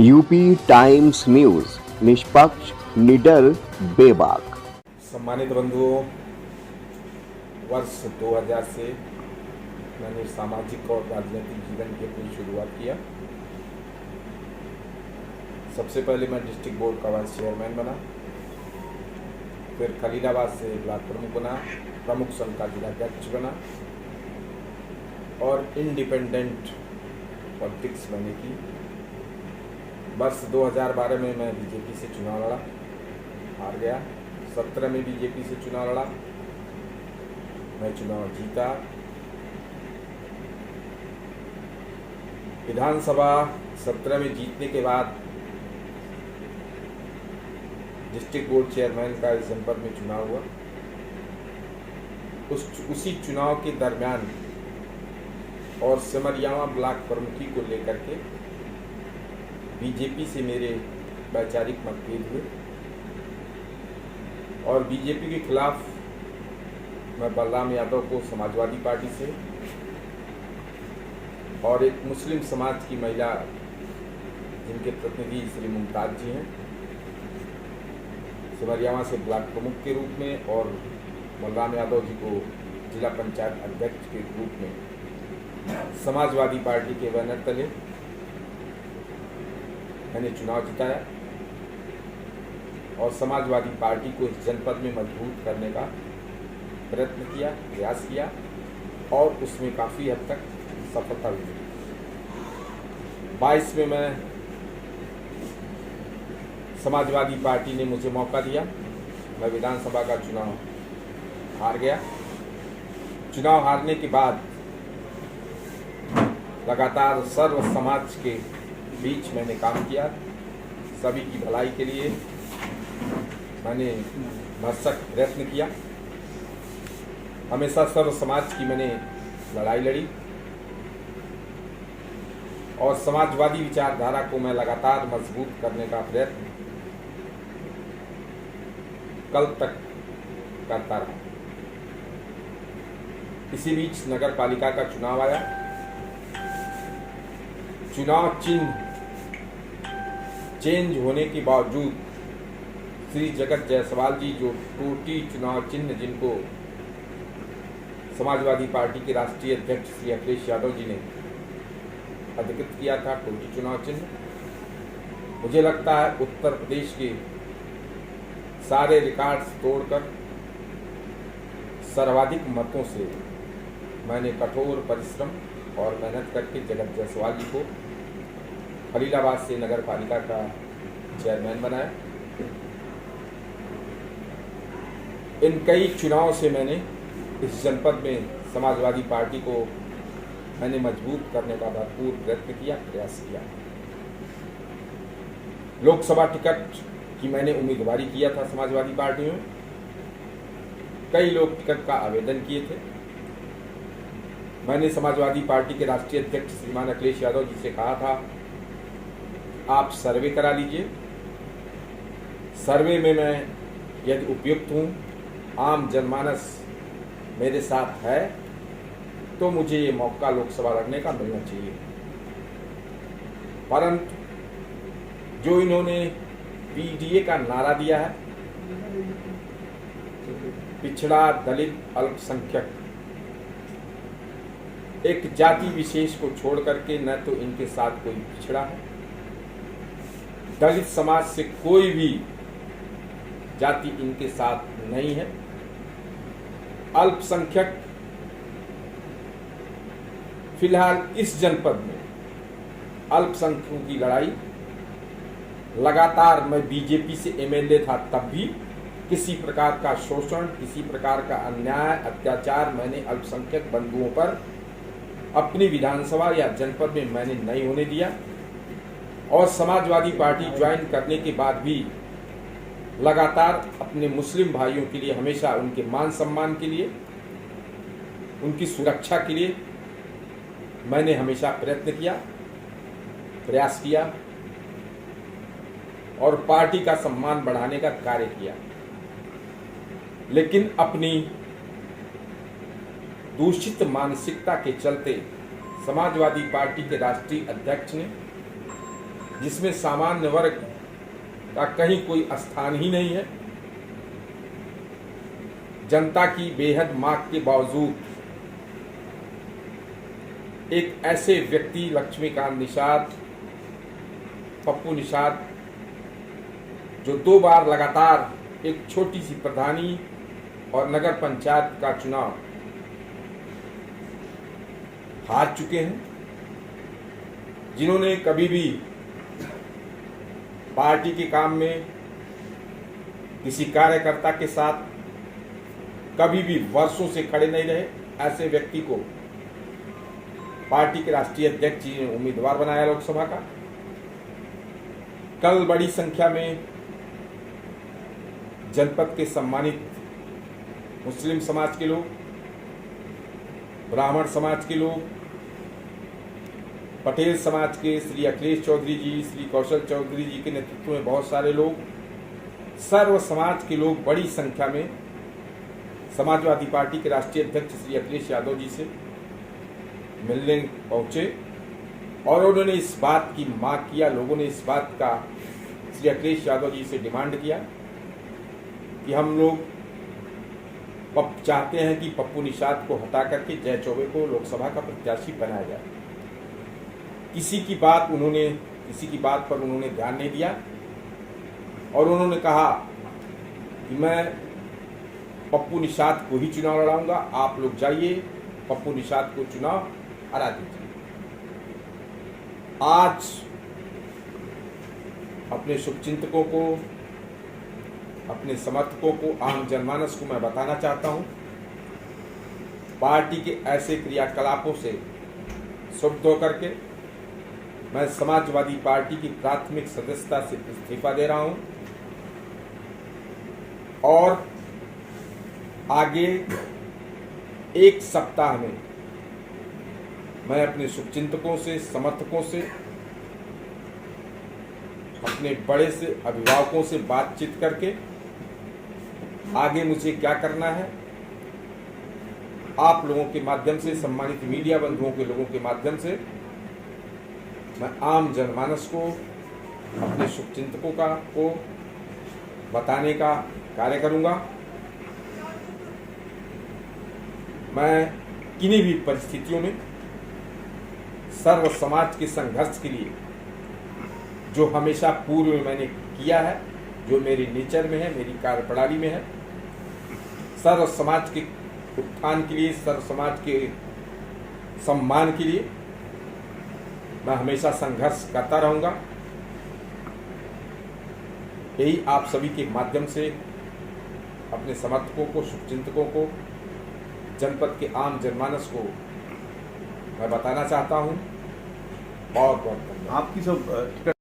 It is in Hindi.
यूपी टाइम्स न्यूज, निष्पक्ष, निडर, बेबाक। सम्मानित बंधुओं, वर्ष 2000 से मैंने सामाजिक और राजनीतिक जीवन की अपनी शुरुआत किया। सबसे पहले मैं डिस्ट्रिक्ट बोर्ड का वाइस चेयरमैन बना, फिर खलीलाबाद से ब्लॉक प्रमुख बना, प्रमुख संघ का जिलाध्यक्ष बना और इंडिपेंडेंट पॉलिटिक्स मैंने की। वर्ष 2012 में मैं बीजेपी से चुनाव लड़ा, हार गया। 17 में बीजेपी से चुनाव लड़ा, मैं चुनाव जीता। विधानसभा 17 में जीतने के बाद डिस्ट्रिक्ट बोर्ड चेयरमैन का इस जनपद में चुनाव हुआ। उसी चुनाव के दरमियान और सिमरियावा ब्लॉक प्रमुखी को लेकर के बीजेपी से मेरे वैचारिक मतभेद हुए और बीजेपी के खिलाफ मैं बलराम यादव को समाजवादी पार्टी से और एक मुस्लिम समाज की महिला जिनके प्रतिनिधि श्री मुमताज जी हैं, सिमरियावा से ब्लॉक प्रमुख के रूप में और बलराम यादव जी को जिला पंचायत अध्यक्ष के रूप में समाजवादी पार्टी के बैनर तले मैंने चुनाव जिताया और समाजवादी पार्टी को इस जनपद में मजबूत करने का प्रयत्न किया, प्रयास किया और उसमें काफ़ी हद तक सफलता मिली। 22 में मैं समाजवादी पार्टी ने मुझे मौका दिया, मैं विधानसभा का चुनाव हार गया। चुनाव हारने के बाद लगातार सर्व समाज के बीच मैंने काम किया, सभी की भलाई के लिए मैंने भरसक प्रयत्न किया। हमेशा सर्व समाज की मैंने लड़ाई लड़ी और समाजवादी विचारधारा को मैं लगातार मजबूत करने का प्रयत्न कल तक करता रहा। इसी बीच नगर पालिका का चुनाव आया। चुनाव चिन्ह चेंज होने के बावजूद श्री जगत जायसवाल जी, जो टोटी चुनाव चिन्ह जिनको समाजवादी पार्टी के राष्ट्रीय अध्यक्ष श्री अखिलेश यादव जी ने अधिकृत किया था, टोटी चुनाव चिन्ह, मुझे लगता है उत्तर प्रदेश के सारे रिकॉर्ड्स तोड़कर सर्वाधिक मतों से मैंने कठोर परिश्रम और मेहनत करके जगत जायसवाल जी को खलीलाबाद से नगर पालिका का चेयरमैन बनाया। इन कई चुनाव से मैंने इस जनपद में समाजवादी पार्टी को मैंने मजबूत करने का भरपूर प्रयत्न किया, प्रयास किया। लोकसभा टिकट की मैंने उम्मीदवारी किया था समाजवादी पार्टी में। कई लोग टिकट का आवेदन किए थे। मैंने समाजवादी पार्टी के राष्ट्रीय अध्यक्ष श्रीमान अखिलेश यादव जी से कहा था, आप सर्वे करा लीजिए। सर्वे में मैं यदि उपयुक्त हूँ, आम जनमानस मेरे साथ है, तो मुझे ये मौका लोकसभा लड़ने का मिलना चाहिए। परंतु जो इन्होंने पीडीए का नारा दिया है, पिछड़ा, दलित, अल्पसंख्यक, एक जाति विशेष को छोड़ करके न तो इनके साथ कोई पिछड़ा है, दलित समाज से कोई भी जाति इनके साथ नहीं है, अल्पसंख्यक फिलहाल इस जनपद में अल्पसंख्यकों की लड़ाई लगातार, मैं बीजेपी से एमएलए था तब भी किसी प्रकार का शोषण, किसी प्रकार का अन्याय, अत्याचार मैंने अल्पसंख्यक बंधुओं पर अपनी विधानसभा या जनपद में मैंने नहीं होने दिया और समाजवादी पार्टी ज्वाइन करने के बाद भी लगातार अपने मुस्लिम भाइयों के लिए, हमेशा उनके मान सम्मान के लिए, उनकी सुरक्षा के लिए मैंने हमेशा प्रयत्न किया, प्रयास किया और पार्टी का सम्मान बढ़ाने का कार्य किया। लेकिन अपनी दूषित मानसिकता के चलते समाजवादी पार्टी के राष्ट्रीय अध्यक्ष ने जिसमें सामान्य वर्ग का कहीं कोई स्थान ही नहीं है। जनता की बेहद मांग के बावजूद एक ऐसे व्यक्ति लक्ष्मीकांत निषाद, पप्पू निषाद, जो 2 बार लगातार एक छोटी सी प्रधानी और नगर पंचायत का चुनाव हार चुके हैं, जिन्होंने कभी भी पार्टी के काम में किसी कार्यकर्ता के साथ कभी भी वर्षों से खड़े नहीं रहे, ऐसे व्यक्ति को पार्टी के राष्ट्रीय अध्यक्ष जी ने उम्मीदवार बनाया लोकसभा का। कल बड़ी संख्या में जनपद के सम्मानित मुस्लिम समाज के लोग, ब्राह्मण समाज के लोग, पटेल समाज के श्री अखिलेश चौधरी जी, श्री कौशल चौधरी जी के नेतृत्व में बहुत सारे लोग, सर्व समाज के लोग बड़ी संख्या में समाजवादी पार्टी के राष्ट्रीय अध्यक्ष श्री अखिलेश यादव जी से मिलने पहुंचे और उन्होंने इस बात की मांग किया, लोगों ने इस बात का श्री अखिलेश यादव जी से डिमांड किया कि हम लोग चाहते हैं कि पप्पू निषाद को हटा करके जय चौबे को लोकसभा का प्रत्याशी बनाया जाए। किसी की बात पर उन्होंने ध्यान नहीं दिया और उन्होंने कहा कि मैं पप्पू निषाद को ही चुनाव लड़ाऊंगा, आप लोग जाइए पप्पू निषाद को चुनाव हरा दीजिए। आज अपने शुभचिंतकों को, अपने समर्थकों को, आम जनमानस को मैं बताना चाहता हूं, पार्टी के ऐसे क्रियाकलापों से क्षुब्ध होकर के मैं समाजवादी पार्टी की प्राथमिक सदस्यता से इस्तीफा दे रहा हूं और आगे 1 सप्ताह में मैं अपने शुभचिंतकों से, समर्थकों से, अपने बड़े से अभिभावकों से बातचीत करके आगे मुझे क्या करना है, आप लोगों के माध्यम से, सम्मानित मीडिया बंधुओं के लोगों के माध्यम से मैं आम जनमानस को, अपने शुभचिंतकों को बताने का कार्य करूंगा। मैं किन्हीं भी परिस्थितियों में सर्व समाज के संघर्ष के लिए, जो हमेशा पूर्व में मैंने किया है, जो मेरे नेचर में है, मेरी कार्यप्रणाली में है, सर्व समाज के उत्थान के लिए, सर्व समाज के सम्मान के लिए मैं हमेशा संघर्ष करता रहूंगा। यही आप सभी के माध्यम से अपने समर्थकों को, शुभचिंतकों को, जनपद के आम जनमानस को मैं बताना चाहता हूं। बहुत बहुत धन्यवाद। आपकी सब